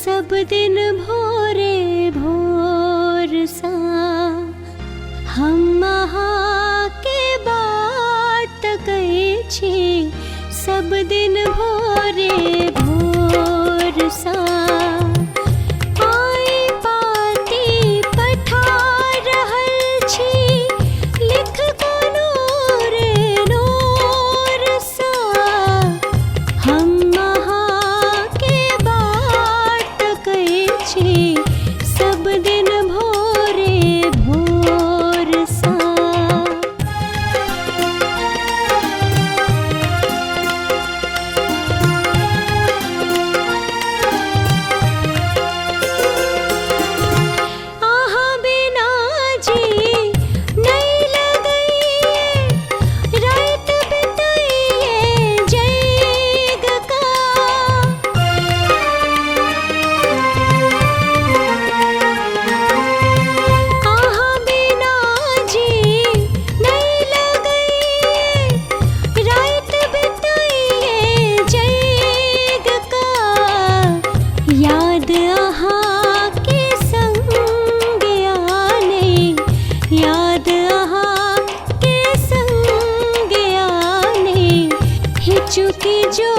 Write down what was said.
सब दिन भोरे भोर सा हम अहाँ के बाट तकै छी। सब दिन भोरे भोर सा आई पाती पठा रहल छी, लिख कोनो रे नोर सा हम अहाँ के बाट तकै छी। सब दिन भोरे भोर सा आहाँ बिना जी नहीं लगइए, रात बिताइए जैग का। आहाँ बिना जी नहीं लगइए, रात बिताइए जैग का। याद आहाँ के संग आने, याद आहाँ के संग आने, हिचुकी जो